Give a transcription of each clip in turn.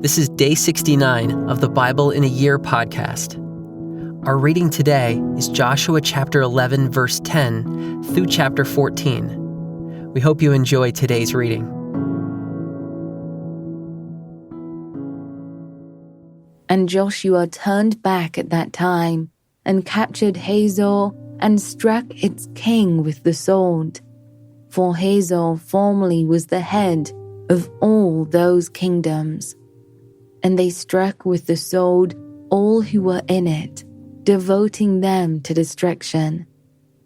This is day 69 of the Bible in a Year podcast. Our reading today is Joshua chapter 11, verse 10 through chapter 14. We hope you enjoy today's reading. And Joshua turned back at that time and captured Hazor and struck its king with the sword. For Hazor formerly was the head of all those kingdoms. And they struck with the sword all who were in it, devoting them to destruction.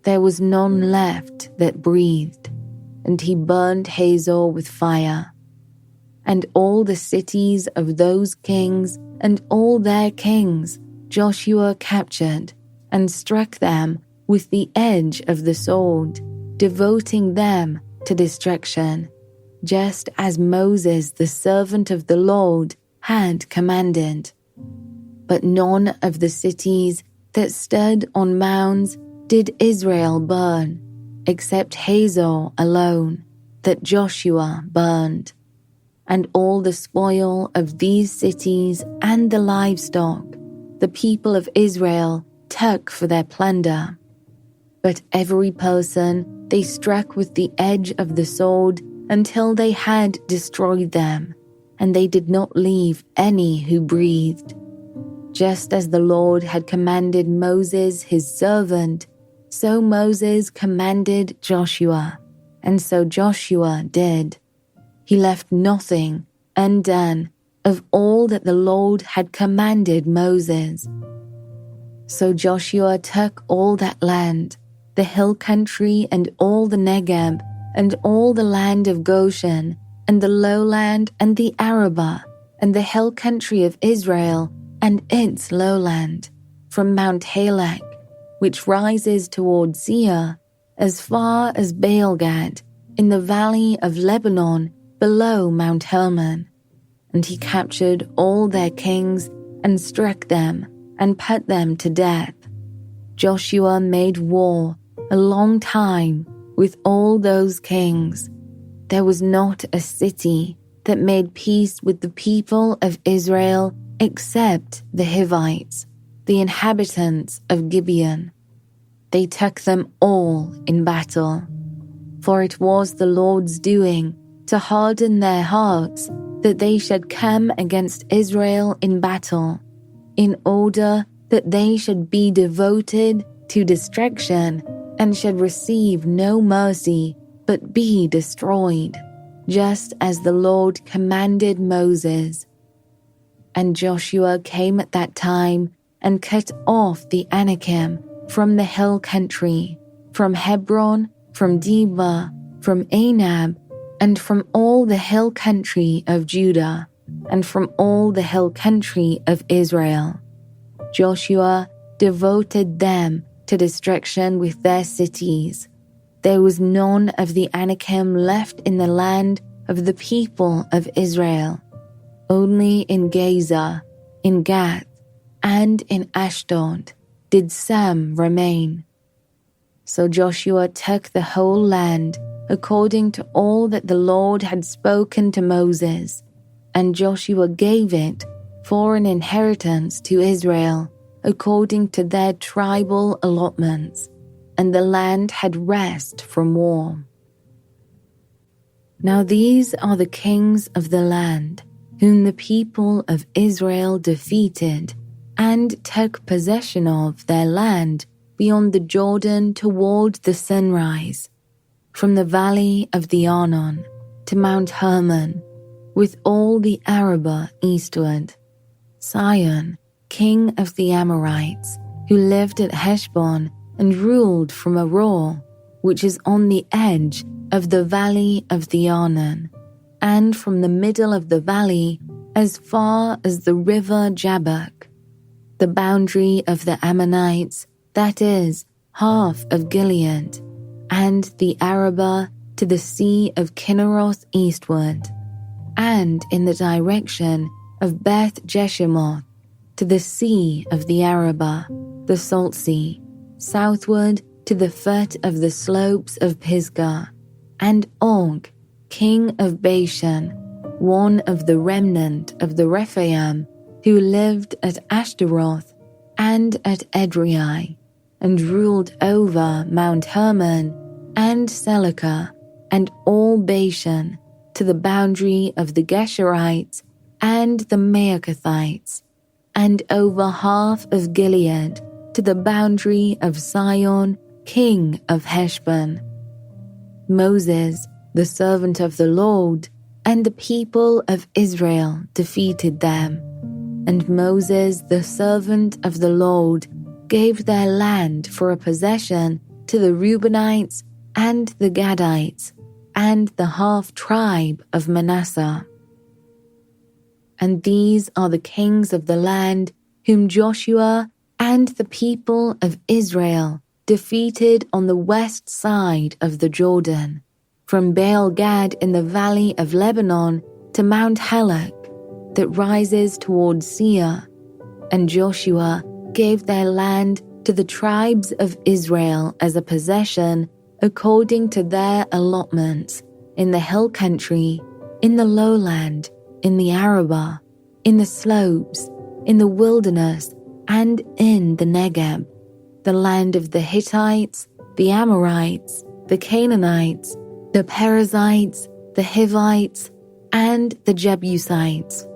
There was none left that breathed, and he burned Hazor with fire. And all the cities of those kings and all their kings Joshua captured, and struck them with the edge of the sword, devoting them to destruction, just as Moses, the servant of the Lord, had commanded. But none of the cities that stood on mounds did Israel burn, except Hazor alone, that Joshua burned. And all the spoil of these cities and the livestock, the people of Israel took for their plunder. But every person they struck with the edge of the sword until they had destroyed them, and they did not leave any who breathed. Just as the Lord had commanded Moses his servant, so Moses commanded Joshua, and so Joshua did. He left nothing undone of all that the Lord had commanded Moses. So Joshua took all that land, the hill country and all the Negeb, and all the land of Goshen, and the lowland and the Arabah, and the hill country of Israel, and its lowland, from Mount Halak, which rises toward Seir, as far as Baal-gad, in the valley of Lebanon, below Mount Hermon. And he captured all their kings, and struck them, and put them to death. Joshua made war a long time with all those kings. There was not a city that made peace with the people of Israel except the Hivites, the inhabitants of Gibeon. They took them all in battle. For it was the Lord's doing to harden their hearts, that they should come against Israel in battle, in order that they should be devoted to destruction, and should receive no mercy, but be destroyed, just as the Lord commanded Moses. And Joshua came at that time and cut off the Anakim from the hill country, from Hebron, from Debir, from Anab, and from all the hill country of Judah, and from all the hill country of Israel. Joshua devoted them to destruction with their cities. There was none of the Anakim left in the land of the people of Israel. Only in Gaza, in Gath, and in Ashdod did some remain. So Joshua took the whole land according to all that the Lord had spoken to Moses, and Joshua gave it for an inheritance to Israel according to their tribal allotments. And the land had rest from war. Now these are the kings of the land, whom the people of Israel defeated, and took possession of their land beyond the Jordan toward the sunrise, from the valley of the Arnon to Mount Hermon, with all the Arabah eastward. Sihon, king of the Amorites, who lived at Heshbon, and ruled from Aroer, which is on the edge of the valley of the Arnon, and from the middle of the valley as far as the river Jabbok, the boundary of the Ammonites, that is, half of Gilead, and the Arabah to the sea of Kinneroth eastward, and in the direction of Beth Jeshimoth, to the sea of the Arabah, the salt sea, southward to the foot of the slopes of Pisgah, and Og, king of Bashan, one of the remnant of the Rephaim, who lived at Ashtaroth and at Edrei, and ruled over Mount Hermon and Selecah and all Bashan, to the boundary of the Geshurites and the Maacathites, and over half of Gilead, to the boundary of Sihon, king of Heshbon. Moses, the servant of the Lord, and the people of Israel defeated them. And Moses, the servant of the Lord, gave their land for a possession to the Reubenites and the Gadites, and the half-tribe of Manasseh. And these are the kings of the land whom Joshua and the people of Israel defeated on the west side of the Jordan, from Baal-Gad in the valley of Lebanon to Mount Halak, that rises towards Seir. And Joshua gave their land to the tribes of Israel as a possession according to their allotments, in the hill country, in the lowland, in the Arabah, in the slopes, in the wilderness, and in the Negeb, the land of the Hittites, the Amorites, the Canaanites, the Perizzites, the Hivites, and the Jebusites.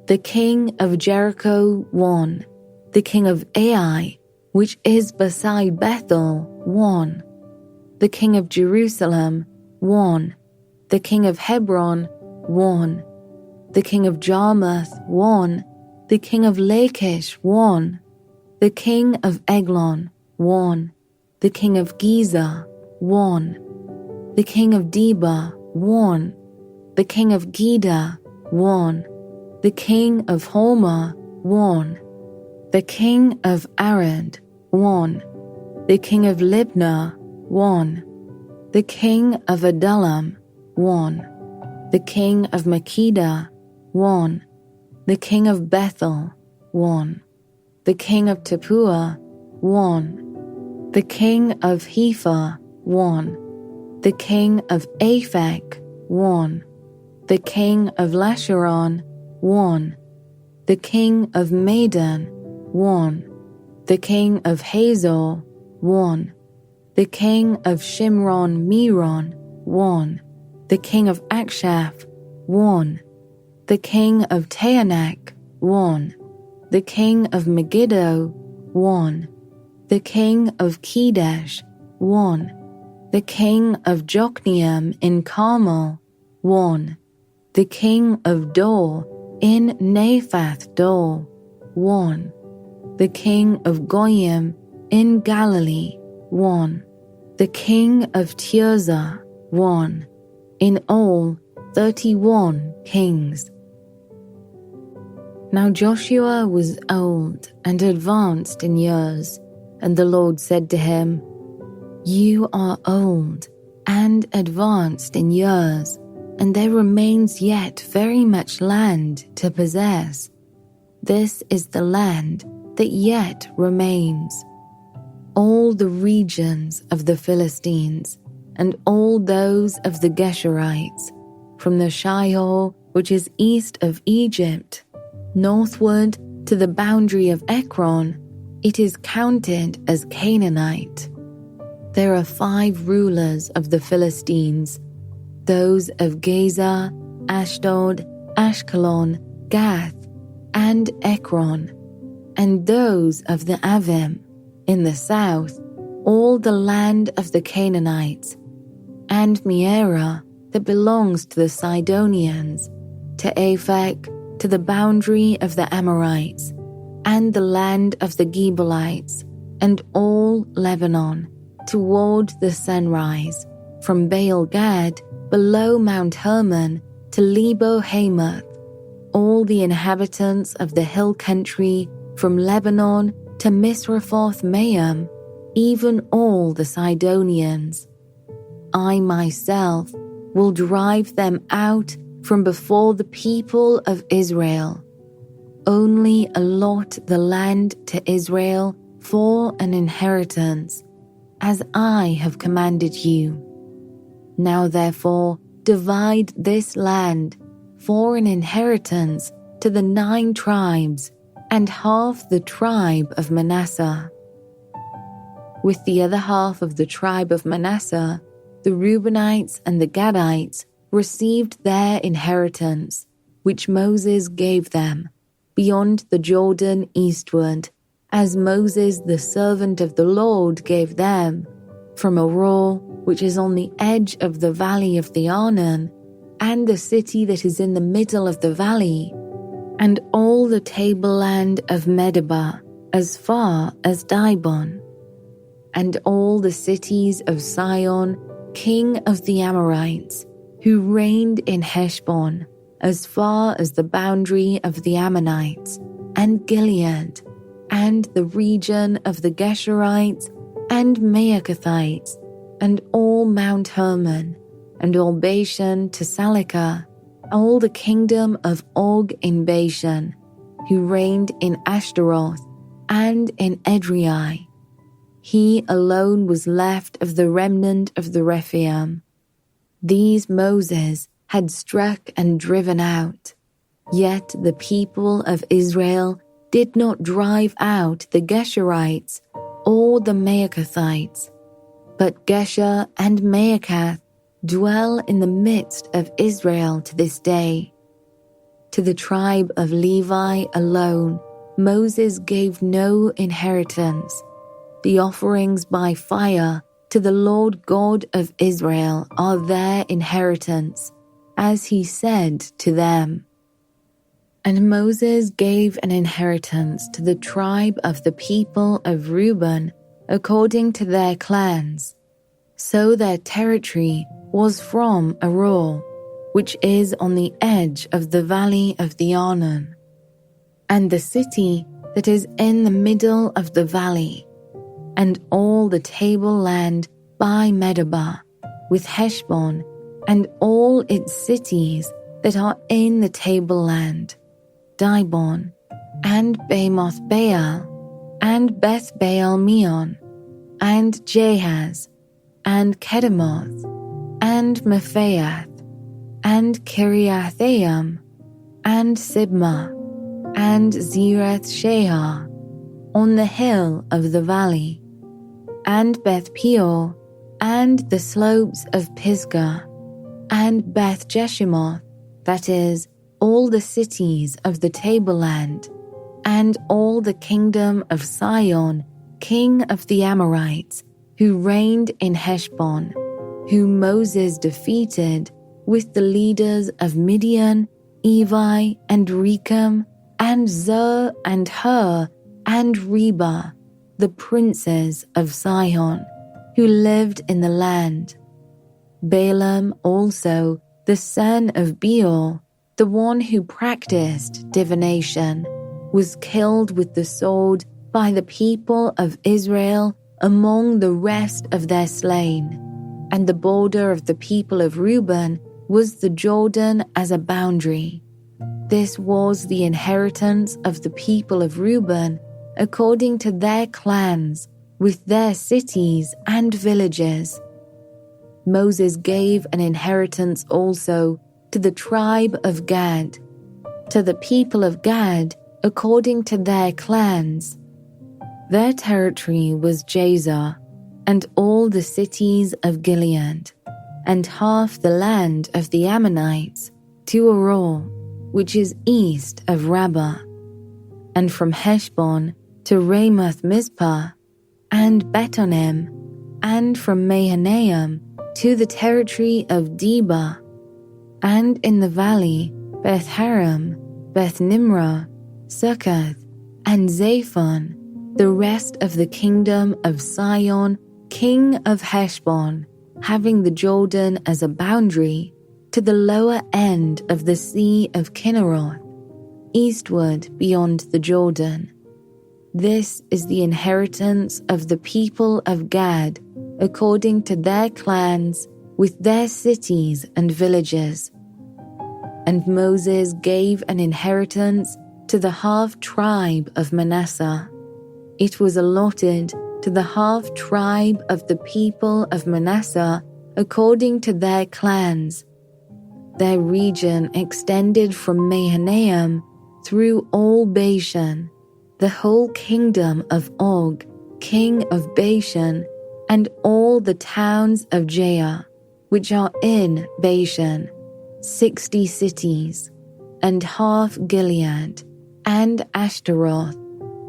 The king of Jericho won, the king of Ai, which is beside Bethel, won. The king of Jerusalem won. The king of Hebron won. The king of Jarmuth won. The king of Lachish won. The king of Eglon won. The king of Gezer won. The king of Debir won. The king of Geder won. The king of Hormah won. The king of Arad won. The king of Libnah won. The king of Adullam won. The king of Makkedah won. The king of Bethel won. The king of Tappuah won. The king of Hepher won. The king of Aphek won. The king of Lasharon won. The king of Madon won. The king of Hazor won. The king of Shimron Meron won. The king of Akshaph won. The king of Taanach won. The king of Megiddo won. The king of Kedesh won. The king of Jokneam in Carmel won. The king of Dor in Naphath Dor won. The king of Goyim in Galilee won. The king of Tirzah won. In all, 31 kings. Now Joshua was old and advanced in years, and the Lord said to him, "You are old and advanced in years, and there remains yet very much land to possess. This is the land that yet remains. All the regions of the Philistines, and all those of the Geshurites, from the Shihor, which is east of Egypt, northward to the boundary of Ekron, it is counted as Canaanite. There are 5 rulers of the Philistines, those of Gaza, Ashdod, Ashkelon, Gath, and Ekron, and those of the Avim, in the south, all the land of the Canaanites, and Mearah that belongs to the Sidonians, to Aphek, to the boundary of the Amorites, and the land of the Gebalites, and all Lebanon, toward the sunrise, from Baal-Gad, below Mount Hermon, to Lebo-Hamath, all the inhabitants of the hill country, from Lebanon to Misrephoth-Maim, even all the Sidonians. I myself will drive them out from before the people of Israel. Only allot the land to Israel for an inheritance, as I have commanded you. Now therefore divide this land for an inheritance to the 9 tribes and half the tribe of Manasseh. With the other half of the tribe of Manasseh, the Reubenites and the Gadites received their inheritance, which Moses gave them, beyond the Jordan eastward, as Moses the servant of the Lord gave them, from Aror, which is on the edge of the valley of the Arnon, and the city that is in the middle of the valley, and all the tableland of Medeba, as far as Dibon, and all the cities of Sihon, king of the Amorites, who reigned in Heshbon, as far as the boundary of the Ammonites, and Gilead, and the region of the Geshurites, and Maacathites, and all Mount Hermon, and all Bashan to Salekah, all the kingdom of Og in Bashan, who reigned in Ashtaroth, and in Edrei. He alone was left of the remnant of the Rephaim. These Moses had struck and driven out. Yet the people of Israel did not drive out the Geshurites or the Maacathites, but Gesher and Maacath dwell in the midst of Israel to this day. To the tribe of Levi alone, Moses gave no inheritance. The offerings by fire to the Lord God of Israel are their inheritance, as he said to them. And Moses gave an inheritance to the tribe of the people of Reuben according to their clans. So their territory was from Aror, which is on the edge of the valley of the Arnon, and the city that is in the middle of the valley, and all the tableland by Medeba, with Heshbon, and all its cities that are in the tableland, Dibon, and Bamoth Baal, and Beth Baal Meon, and Jahaz, and Kedemoth, and Mephaath, and Kiriathaim, and Sibmah, and Zerath Shahar, on the hill of the valley, and Beth Peor, and the slopes of Pisgah, and Beth Jeshimoth, that is, all the cities of the tableland, and all the kingdom of Sihon, king of the Amorites, who reigned in Heshbon, whom Moses defeated with the leaders of Midian, Evi, and Rechem, and Zur, and Hur, and Reba, the princes of Sihon, who lived in the land. Balaam also, the son of Beor, the one who practiced divination, was killed with the sword by the people of Israel among the rest of their slain, and the border of the people of Reuben was the Jordan as a boundary. This was the inheritance of the people of Reuben according to their clans, with their cities and villages. Moses gave an inheritance also to the tribe of Gad, to the people of Gad according to their clans. Their territory was Jazer, and all the cities of Gilead, and half the land of the Ammonites, to Aror, which is east of Rabbah, and from Heshbon to Ramoth Mizpah, and Betonim, and from Mahanaim to the territory of Debah, and in the valley Beth Haram, Beth Nimrah, Succoth, and Zaphon, the rest of the kingdom of Sihon, king of Heshbon, having the Jordan as a boundary, to the lower end of the sea of Kinneroth, eastward beyond the Jordan. This is the inheritance of the people of Gad, according to their clans, with their cities and villages. And Moses gave an inheritance to the half-tribe of Manasseh. It was allotted to the half-tribe of the people of Manasseh according to their clans. their region extended from Mahanaim through all Bashan, the whole kingdom of Og, king of Bashan, and all the towns of Jair, which are in Bashan, 60 cities, and half Gilead, and Ashtaroth,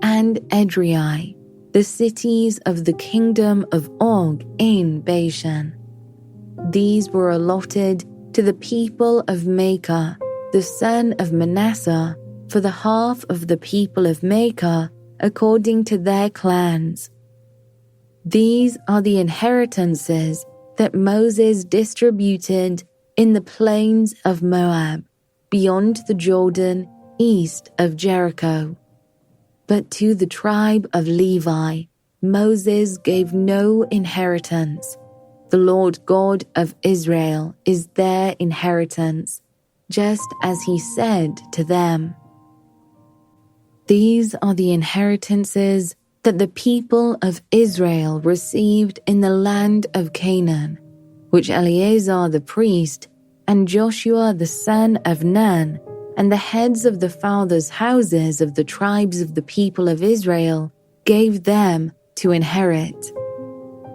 and Edrei, the cities of the kingdom of Og in Bashan. These were allotted to the people of Makah, the son of Manasseh, for the half of the people of Makah, according to their clans. These are the inheritances that Moses distributed in the plains of Moab, beyond the Jordan, east of Jericho. But to the tribe of Levi, Moses gave no inheritance. The Lord God of Israel is their inheritance, just as he said to them. These are the inheritances that the people of Israel received in the land of Canaan, which Eleazar the priest and Joshua the son of Nun and the heads of the fathers' houses of the tribes of the people of Israel gave them to inherit.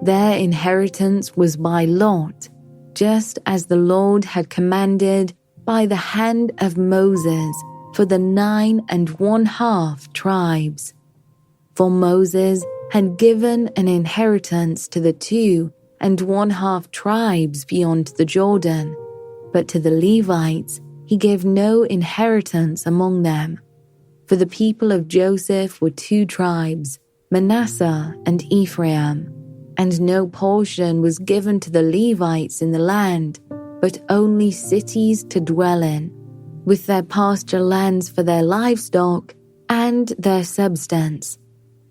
Their inheritance was by lot, just as the Lord had commanded by the hand of Moses for the 9 1/2 tribes. For Moses had given an inheritance to the 2 1/2 tribes beyond the Jordan, but to the Levites he gave no inheritance among them. For the people of Joseph were 2 tribes, Manasseh and Ephraim, and no portion was given to the Levites in the land, but only cities to dwell in, with their pasture lands for their livestock and their substance.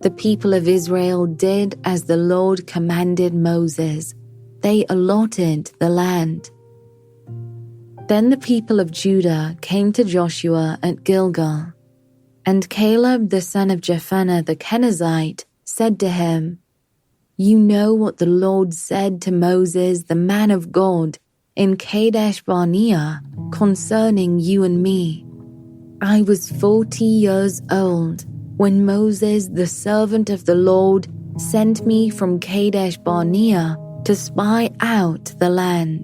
The people of Israel did as the Lord commanded Moses. They allotted the land. Then the people of Judah came to Joshua at Gilgal, and Caleb the son of Jephunneh the Kenizzite said to him, "You know what the Lord said to Moses the man of God in Kadesh Barnea concerning you and me. I was 40 years old when Moses the servant of the Lord sent me from Kadesh Barnea to spy out the land.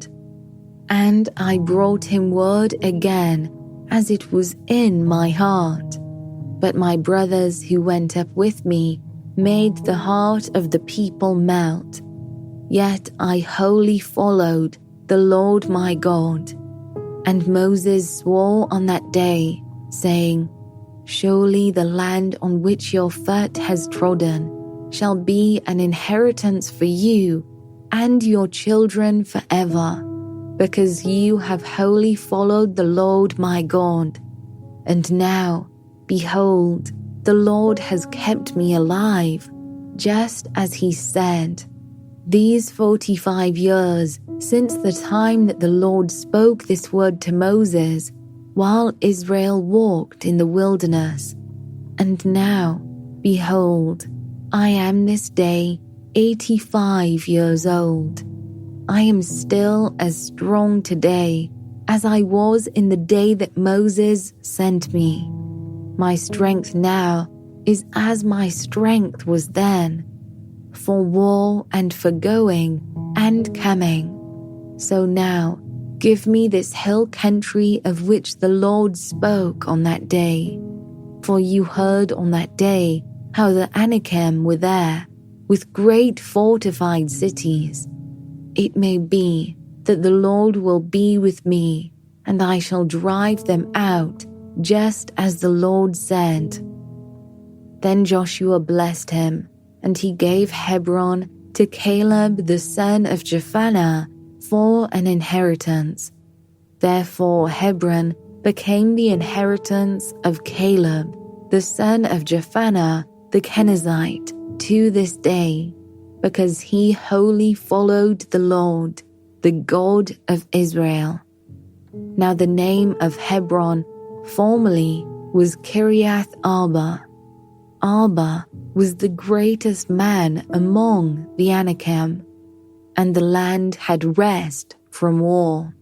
And I brought him word again, as it was in my heart. But my brothers who went up with me made the heart of the people melt. Yet I wholly followed the Lord my God. And Moses swore on that day, saying, Surely the land on which your foot has trodden shall be an inheritance for you and your children forever, because you have wholly followed the Lord my God. And now, behold, the Lord has kept me alive, just as he said. These 45 years since the time that the Lord spoke this word to Moses, while Israel walked in the wilderness. And now, behold, I am this day 85 years old. I am still as strong today as I was in the day that Moses sent me. My strength now is as my strength was then, for war and for going and coming. So now, give me this hill country of which the Lord spoke on that day. For you heard on that day how the Anakim were there, with great fortified cities. It may be that the Lord will be with me, and I shall drive them out, just as the Lord said. Then Joshua blessed him, and he gave Hebron to Caleb the son of Jephunneh for an inheritance. Therefore Hebron became the inheritance of Caleb, the son of Jephunneh the Kenizzite, to this day, because he wholly followed the Lord, the God of Israel. Now the name of Hebron formerly was Kiriath Arba. Arba was the greatest man among the Anakim, and the land had rest from war.